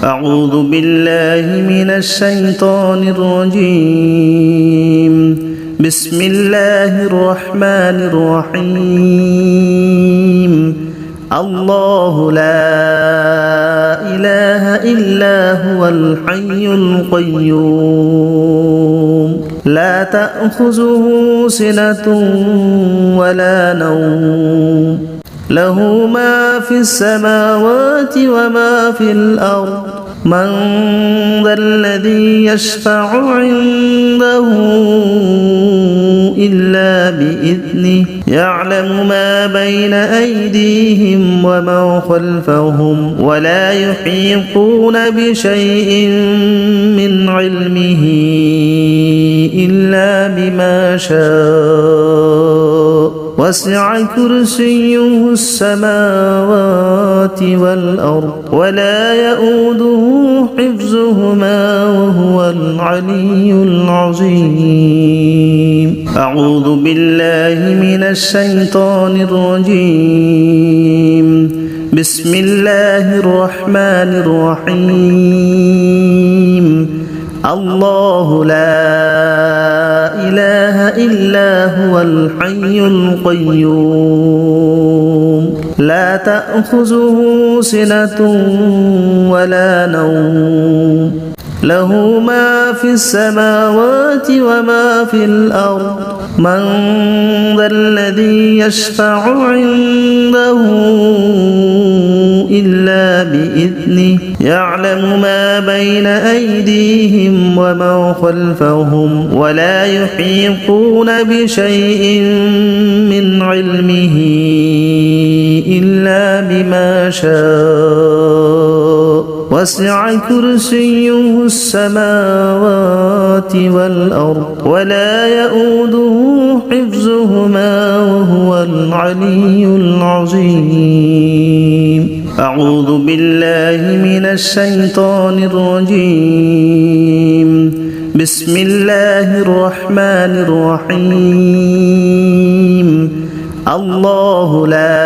أعوذ بالله من الشيطان الرجيم بسم الله الرحمن الرحيم الله لا إله إلا هو الحي القيوم لا تأخذه سنة ولا نوم له ما في السماوات وما في الأرض من ذا الذي يشفع عنده إلا بإذنه يعلم ما بين أيديهم وما خلفهم ولا يحيطون بشيء من علمه إلا بما شاء وسع كرسيه السماوات والأرض ولا يؤوده حفظهما وهو العلي العظيم أعوذ بالله من الشيطان الرجيم بسم الله الرحمن الرحيم الله لا إله إلا هو الحي القيوم لا تأخذه سنة ولا نوم له ما في السماوات وما في الأرض من ذا الذي يشفع عنده إلا بإذنه يعلم ما بين أيديهم وما خلفهم ولا يحيطون بشيء من علمه إلا بما شاء وسع كرسيه السماوات والأرض ولا يؤوده حفظهما وهو العلي العظيم أعوذ بالله من الشيطان الرجيم بسم الله الرحمن الرحيم الله لا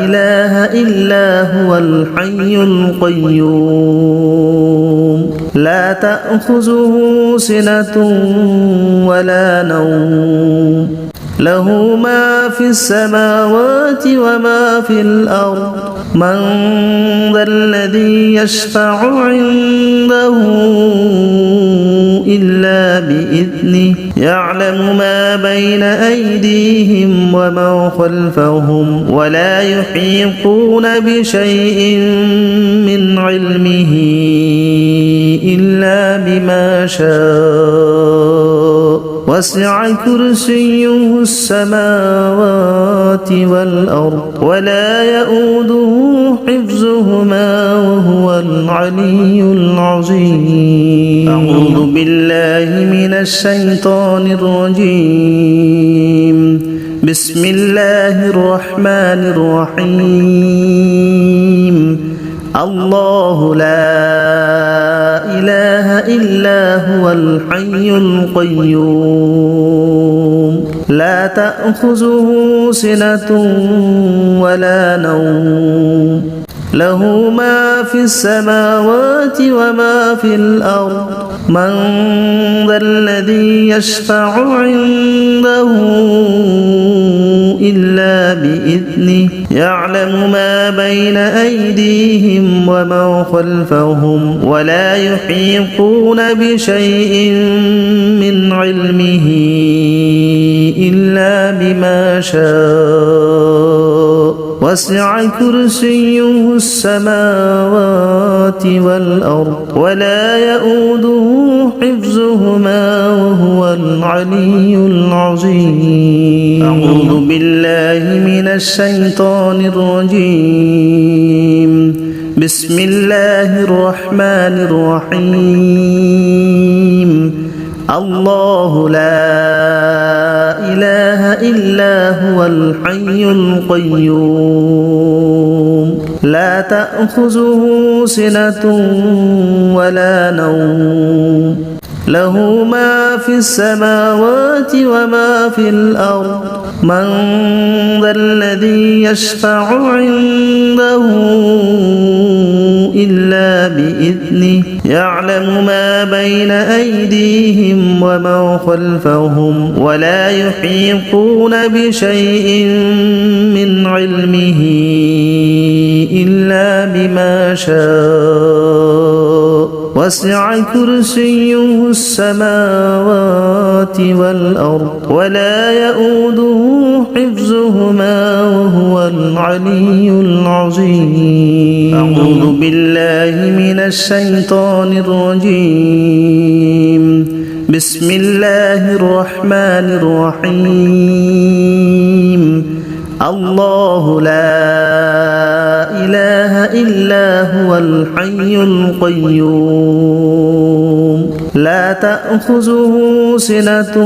إله إلا هو الحي القيوم لا تأخذه سنة ولا نوم له ما في السماوات وما في الأرض من ذا الذي يشفع عنده إلا بإذنه يعلم ما بين أيديهم وما خلفهم ولا يحيطون بشيء من علمه إلا بما شاء وسع كرسيه السماوات والأرض ولا يؤوده حفظهما وهو العلي العظيم أعوذ بالله من الشيطان الرجيم بسم الله الرحمن الرحيم الله لا إله إلا هو الحي القيوم لا تأخذه سنة ولا نوم له ما في السماوات وما في الأرض من ذا الذي يشفع عنده إلا بإذنه يعلم ما بين أيديهم وما خلفهم ولا يحيطون بشيء من علمه إلا بما شاء وسع كرسيه السماوات والأرض ولا يؤوده حفظهما وهو العلي العظيم أعوذ بالله من الشيطان الرجيم بسم الله الرحمن الرحيم الله لا إله إلا هو الحي القيوم لا تأخذه سنة ولا نوم له ما في السماوات وما في الأرض من ذا الذي يشفع عنده إلا بإذنه يعلم ما بين أيديهم وما خلفهم ولا يحيطون بشيء من علمه إلا بما شاء وسع كرسيه السماوات والأرض ولا يؤوده حفظهما وهو العلي العظيم. أعوذ بالله من الشيطان الرجيم. بسم الله الرحمن الرحيم. الله لا إله إلا هو الحي القيوم لا تأخذه سنة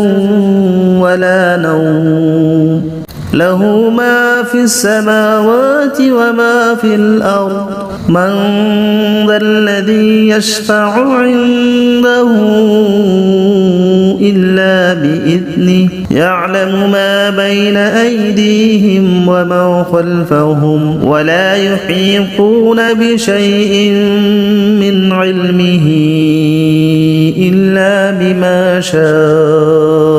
ولا نوم له ما في السماوات وما في الأرض من ذا الذي يشفع عنده إلا بإذنه يعلم ما بين أيديهم وما خلفهم ولا يحيطون بشيء من علمه إلا بما شاء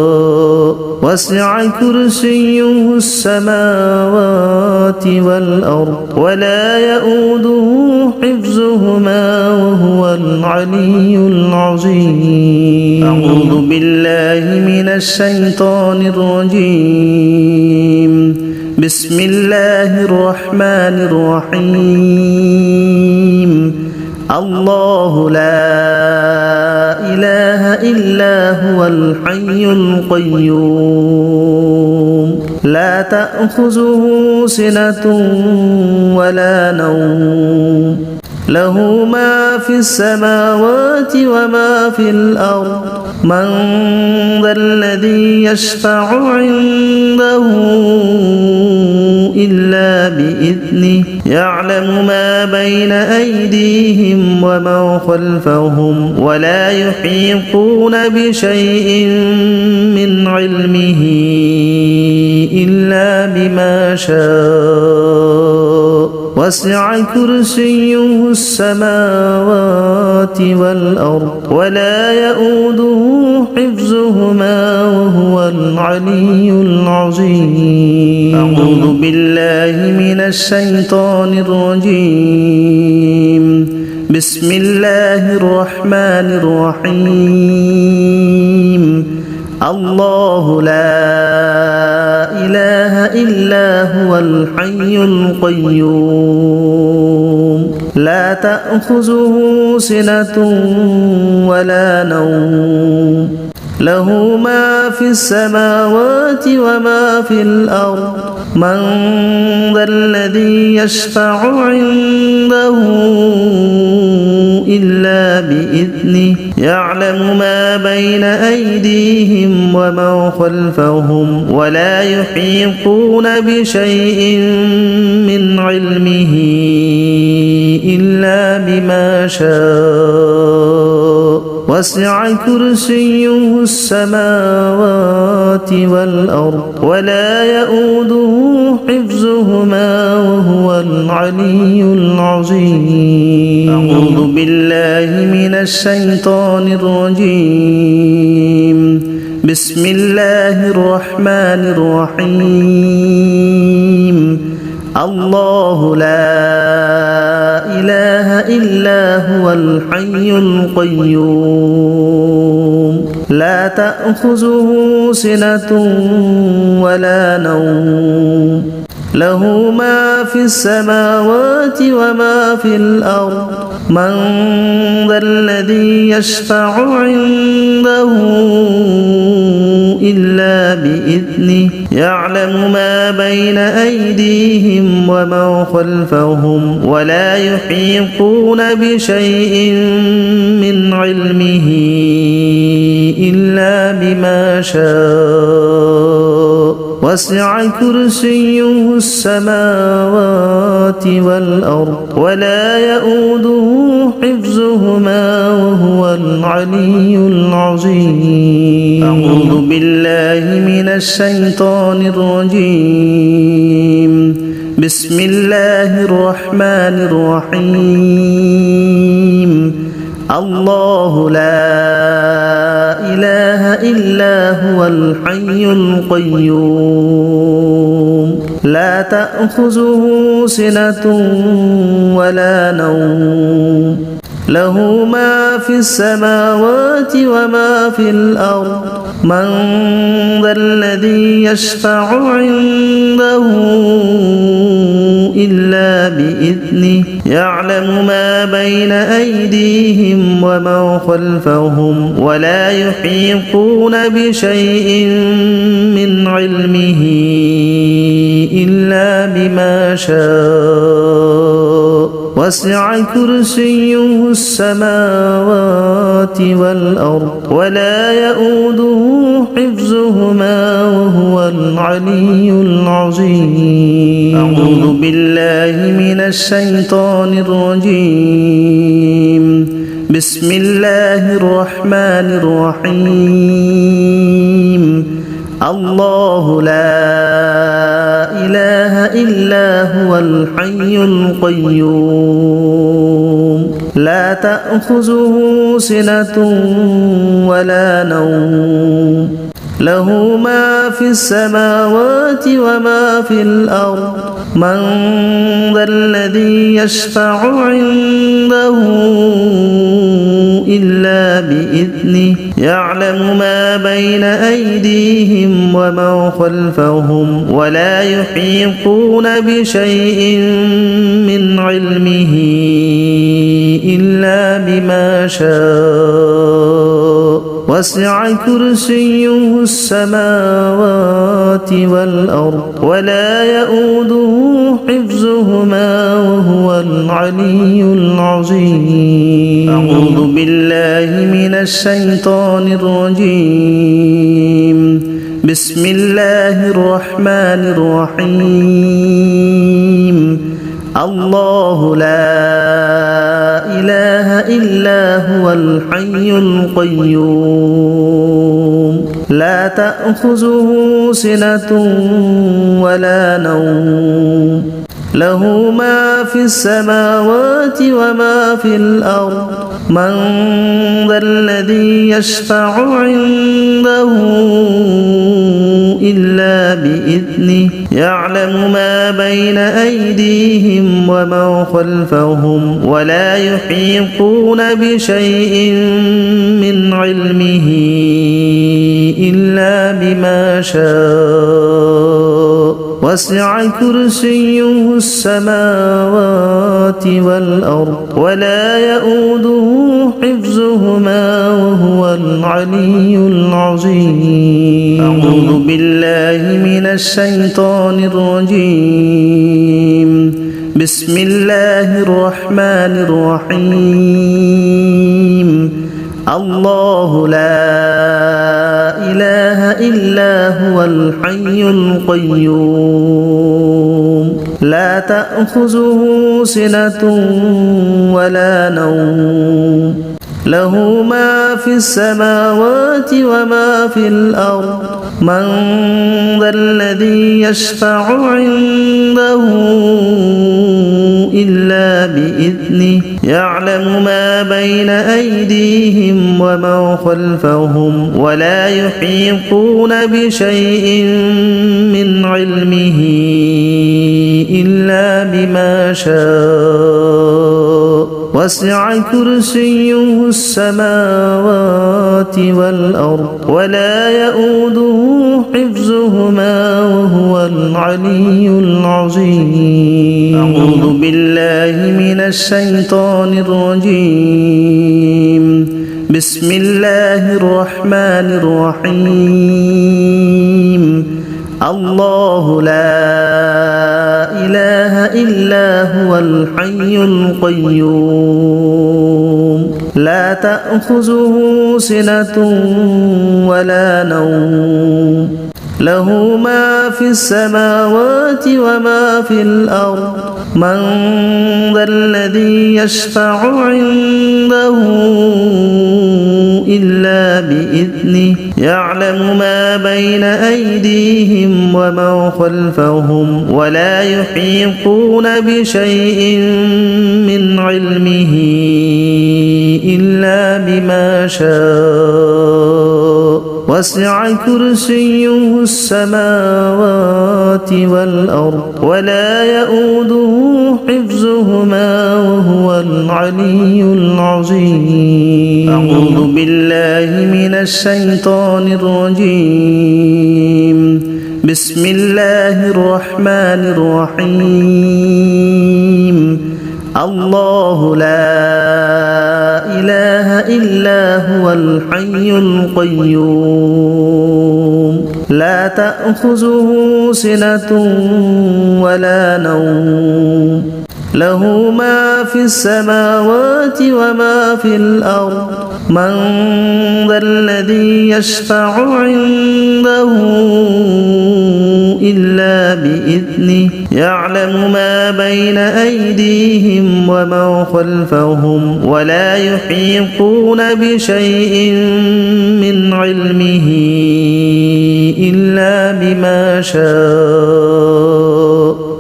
وسع كرسيه السماوات والأرض ولا يؤوده حفظهما وهو العلي العظيم. أعوذ بالله من الشيطان الرجيم. بسم الله الرحمن الرحيم. الله لا إله إلا هو الحي القيوم لا تأخذه سنة ولا نوم له ما في السماوات وما في الأرض من ذا الذي يشفع عنده إلا بإذنه يعلم ما بين أيديهم وما خلفهم ولا يحيطون بشيء من علمه إلا بما شاء وسع كرسيه السماوات والأرض ولا يؤوده حفظهما وهو العلي العظيم. أعوذ بالله من الشيطان الرجيم. بسم الله الرحمن الرحيم. الله لا إله إلا هو الحي القيوم لا تأخذه سنة ولا نوم له ما في السماوات وما في الأرض من ذا الذي يشفع عنده إلا بإذنه يعلم ما بين أيديهم وما خلفهم ولا يحيطون بشيء من علمه إلا بما شاء وسع كرسيه السماوات والأرض ولا يؤوده حفظهما وهو العلي العظيم. أعوذ بالله من الشيطان الرجيم. بسم الله الرحمن الرحيم. الله لا إله إلا هو الحي القيوم لا تأخذه سنة ولا نوم له ما في السماوات وما في الأرض من ذا الذي يشفع عنده إلا بإذنه يعلم ما بين أيديهم وما خلفهم ولا يحيطون بشيء من علمه إلا بما شاء وسع كرسيه السماوات والأرض ولا يؤوده حفظهما وهو العلي العظيم. أعوذ بالله من الشيطان الرجيم. بسم الله الرحمن الرحيم الله لا إله إلا هو الحي القيوم لا تأخذه سنة ولا نوم له ما في السماوات وما في الأرض من ذا الذي يشفع عنده إلا بإذنه يعلم ما بين أيديهم وما خلفهم ولا يحيطون بشيء من علمه إلا بما شاء وسع كرسيه السماوات والأرض ولا يؤوده حفظهما وهو العلي العظيم أعوذ بالله من الشيطان الرجيم بسم الله الرحمن الرحيم الله لا إله إلا هو الحي القيوم لا تأخذه سنة ولا نوم له ما في السماوات وما في الأرض من ذا الذي يشفع عنده إلا بإذنه يعلم ما بين أيديهم وما خلفهم ولا يحيطون بشيء من علمه إلا بما شاء وسع كرسيه السماوات والأرض ولا يؤوده حفظهما وهو العلي العظيم أعوذ بالله من الشيطان الرجيم بسم الله الرحمن الرحيم الله لا إله إلا هو الحي القيوم لا تأخذه سنة ولا نوم له ما في السماوات وما في الأرض من ذا الذي يشفع عنده إلا بإذنه يعلم ما بين أيديهم وما خلفهم ولا يحيطون بشيء من علمه إلا بما شاء وسع كرسيه السماوات والأرض ولا يؤوده حفظهما وهو العلي العظيم أعوذ بالله من الشيطان الرجيم بسم الله الرحمن الرحيم الله لا إله إلا هو الحي القيوم لا تأخذه سنة ولا نوم له ما في السماوات وما في الأرض من ذا الذي يشفع عنده إلا بإذنه يعلم ما بين أيديهم وما خلفهم ولا يحيطون بشيء من علمه إلا بما شاء وسع كرسيه السماوات والأرض ولا يؤوده حفظهما وهو العلي العظيم أعوذ بالله من الشيطان الرجيم بسم الله الرحمن الرحيم الله لا إله إلا هو الحي القيوم لا تأخذه سنة ولا نوم له ما في السماوات وما في الأرض من ذا الذي يشفع عنده إلا بإذنه يعلم ما بين أيديهم وما خلفهم ولا يحيطون بشيء من علمه إلا بما شاء وسع كرسيه السماوات والأرض ولا يؤوده حفظهما وهو العلي العظيم. أعوذ بالله من الشيطان الرجيم. بسم الله الرحمن الرحيم. الله لا إله إلا هو الحي القيوم لا تأخذه سنة ولا نوم له ما في السماوات وما في الأرض من ذا الذي يشفع عنده إلا بإذنه يعلم ما بين أيديهم وما خلفهم ولا يحيطون بشيء من علمه إلا بما شاء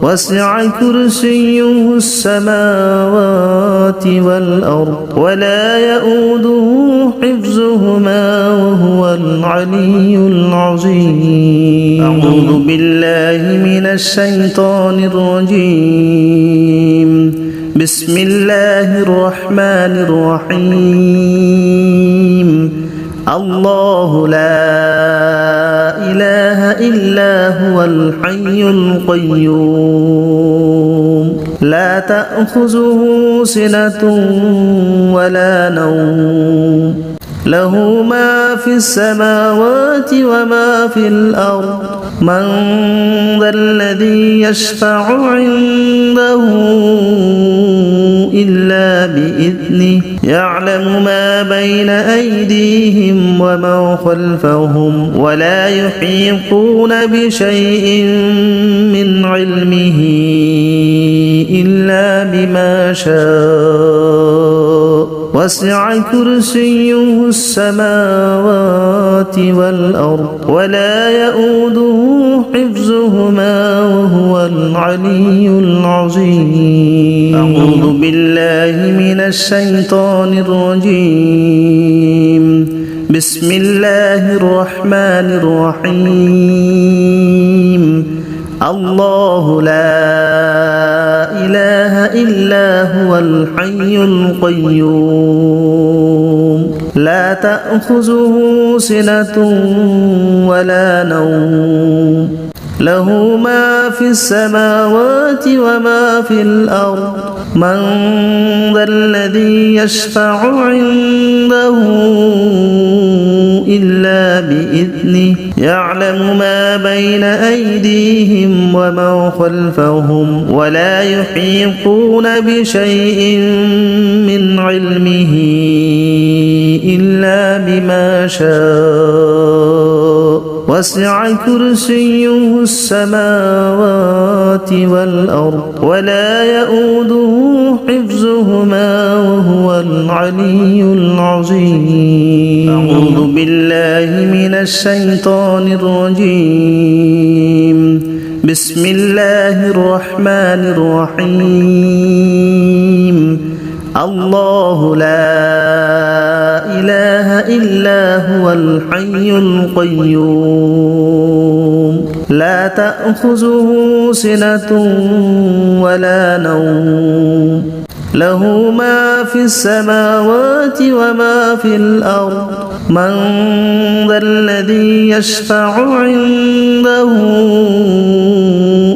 وسع كرسيه السماوات والأرض ولا يؤوده حفظهما وهو العلي العظيم. أعوذ بالله من الشيطان الرجيم. بسم الله الرحمن الرحيم. الله لا إله إلا هو الحي القيوم لا تأخذه سنة ولا نوم له ما في السماوات وما في الأرض من ذا الذي يشفع عنده إلا بإذنه يعلم ما بين أيديهم وما خلفهم ولا يحيطون بشيء من علمه إلا بما شاء وسع كرسيه السماوات والأرض ولا يؤوده حفظهما وهو العلي العظيم. أعوذ بالله من الشيطان الرجيم. بسم الله الرحمن الرحيم. الله لا إله إلا هو الحي القيوم لا تأخذه سنة ولا نوم له ما في السماوات وما في الأرض من ذا الذي يشفع عنده إلا بإذنه يعلم ما بين أيديهم وما خلفهم ولا يحيطون بشيء من علمه إلا بما شاء وسع كرسيه السماوات والأرض ولا يؤوده حفظهما وهو العلي العظيم. أعوذ بالله من الشيطان الرجيم. بسم الله الرحمن الرحيم. الله لا إله إلا هو الحي القيوم لا تأخذه سنة ولا نوم له ما في السماوات وما في الأرض من ذا الذي يشفع عنده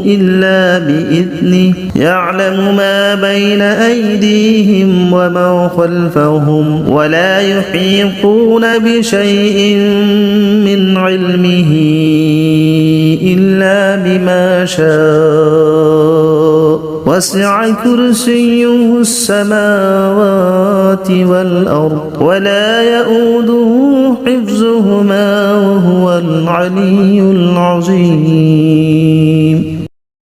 إلا بإذنه يعلم ما بين أيديهم وما خلفهم ولا يحيطون بشيء من علمه إلا بما شاء وسع كرسيه السماوات والأرض ولا يؤوده حفظهما وهو العلي العظيم.